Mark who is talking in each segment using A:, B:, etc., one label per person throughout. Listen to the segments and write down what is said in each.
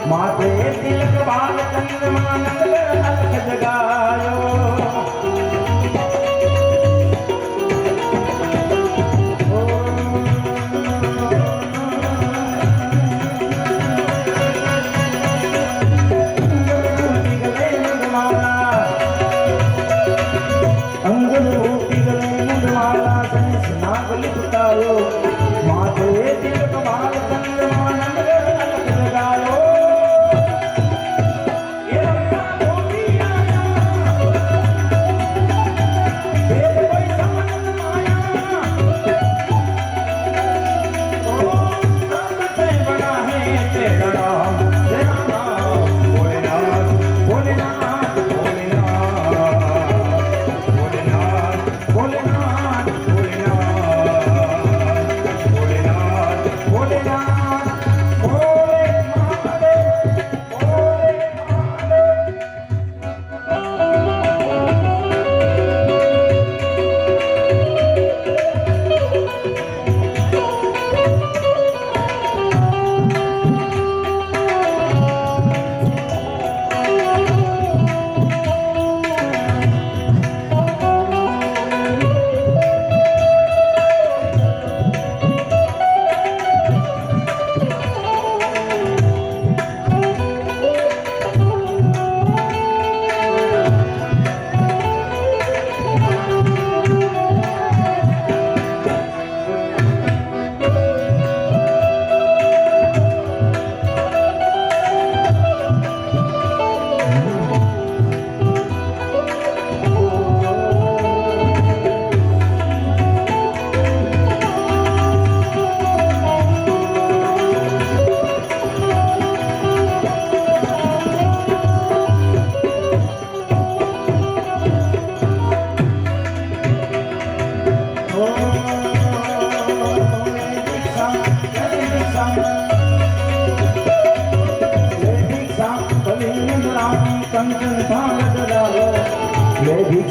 A: माथे तिलक बाल चंद्रमा नंद अलख जगायो माथे तिलक बाल चंद्रमा नंद अलख जगायो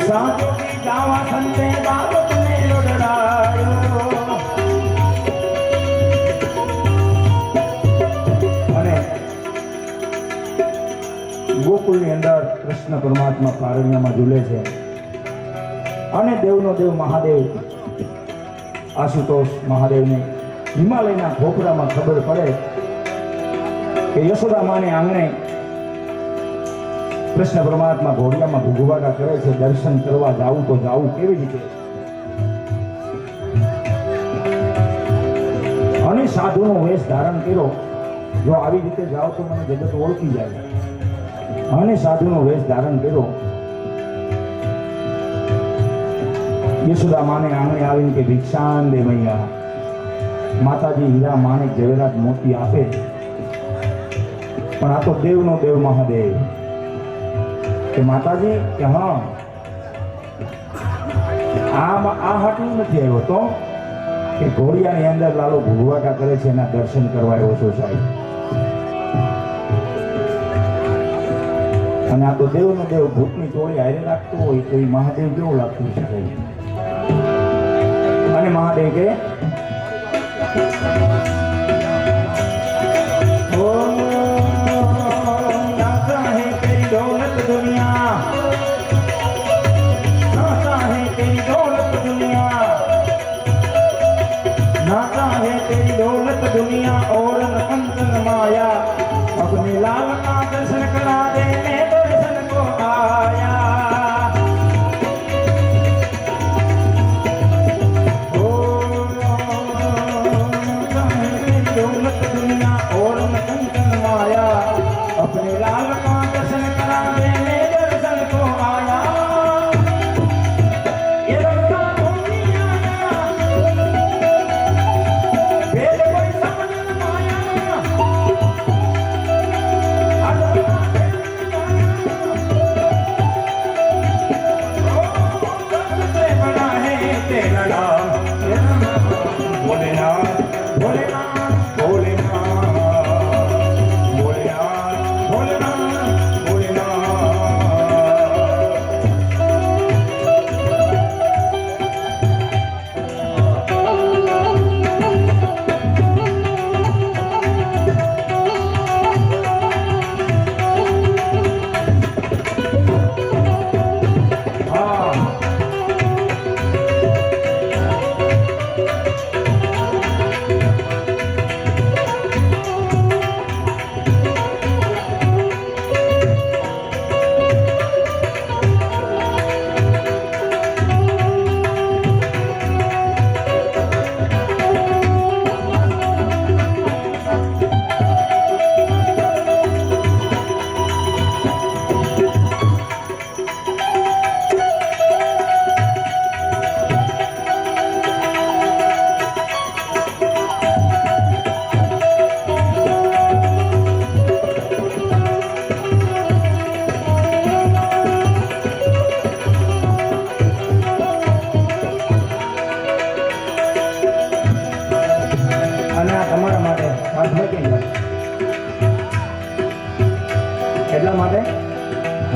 A: સાચો કી જાવા સંતે બાબતને લોડરાયો અને ગોકુળની અંદર કૃષ્ણ પરમાત્મા કારણ્યમાં ઝૂલે છે અને દેવનો દેવ મહાદેવ આશુતોષ મહાદેવને હિમાલયના ખોખરામાં ખબર પડે કે યશોદા માને આંગણે કૃષ્ણ પરમાત્મા ઘોડિયામાં ભૂગવાડા કરે છે. દર્શન કરવા જાવું તો જાવું કેવી રીતે? અને સાધુનો વેશ ધારણ કર્યો. જો આવી રીતે જાઓ તો મને જગત ઓળખી જાય. અને સાધુનો વેશ ધારણ કર્યો. યશોદા માને આંગણે આવીને કે ભિક્ષાન દે મૈયા. માતાજી હીરા માણેક જવેરાત મોતી આપે, પણ આ તો દેવનો દેવ મહાદેવ કે માતાજી કે હા આ હાટલું નથી આવ્યો તો કે ઘોડિયાની અંદર લાલો ભૂગવાટા કરે છે એના દર્શન કરવા આવ્યો છો સાહેબ. અને આ તો દેવનો દેવ ભૂતની ટોળી હારે રાખતું હોય તો એ મહાદેવ કેવું લાગતું છે? અને મહાદેવ કે दुनिया नाता है तेरी दौलत दुनिया, नाता है तेरी दौलत दुनिया और न कंचन माया. अपने लाल का दर्शन करा दे, मैं दर्शन को आया. नाता है तेरी दौलत दुनिया और न कंचन माया. अपने लाल का दर्शन करा दे, मैं दर्शन को आया. ये लड़का कोई आया, भेद कोई समझ न पाया. सबसे बड़ा है तेरा नाम भोलेनाथ, भोलेनाथ, भोलेनाथ, भोलेनाथ. એટલા માટે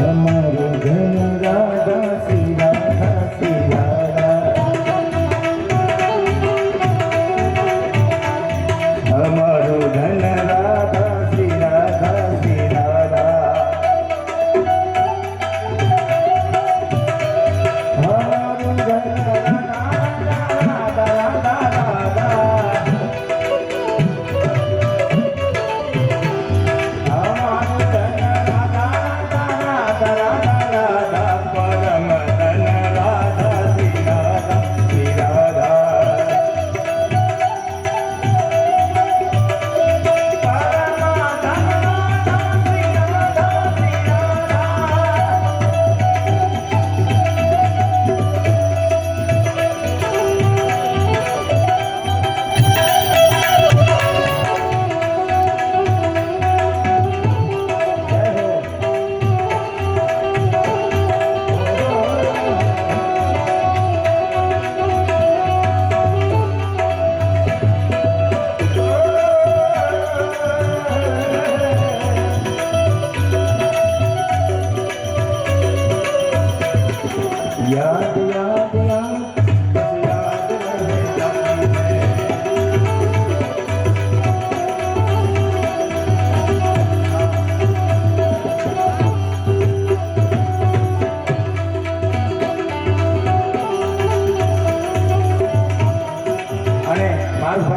A: અમારો ધન રાધા શ્રી રાધા શ્રી રાધા, અમારો ધન રાધા શ્રી રાધા શ્રી રાધા, અમારું ધન રાધા રાધા રાધા. Para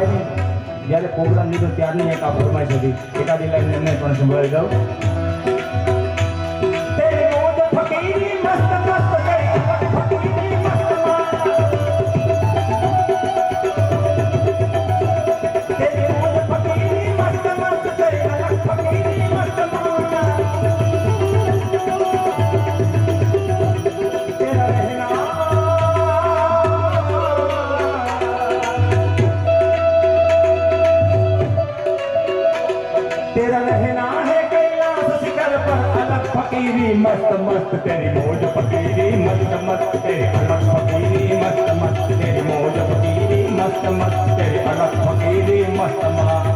A: કાંઈ નહીં, જ્યારે પ્રોગ્રામ લીધો ત્યારની એક આ ફરમાઈશ હતી, એકાદી લાઈન એમને પણ સંભળાવી દઉં. તેરી મોજ ફકીરી મસ્ત મસ્ત કરી ફકીરી મસ્ત મસ્ત. તેરી મોજ ફકીરી મસ્ત મસ્ત કરી ફકીરી મસ્ત મસ્ત. તેરા રહેના तेरा रहना है कैलाश शिखर पर अलग फकीरी मस्त मस्त तेरी मौज फकीरी मस्त मस्त तेरी अलग फकीरी मस्त मस्त तेरी मौज फकीरी मस्त मस्त तेरी अलग फकीरी मस्त मस्त.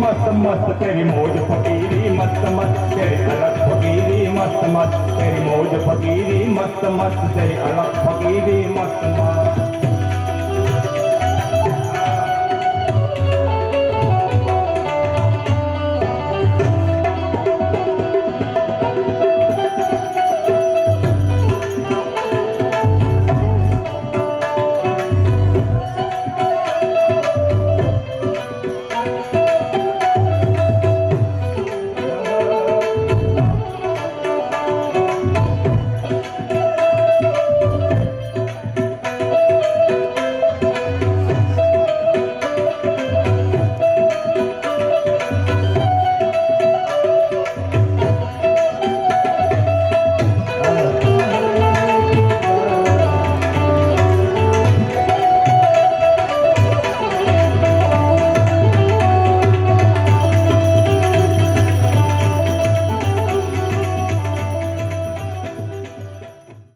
A: मस्त मस्त तेरी मौज फकीरी मस्त मस्त तेरी अलग फकीरी मस्त मस्त तेरी मौज फकीरी मस्त मस्त तेरी अलग फकीरी मस्त मस्त.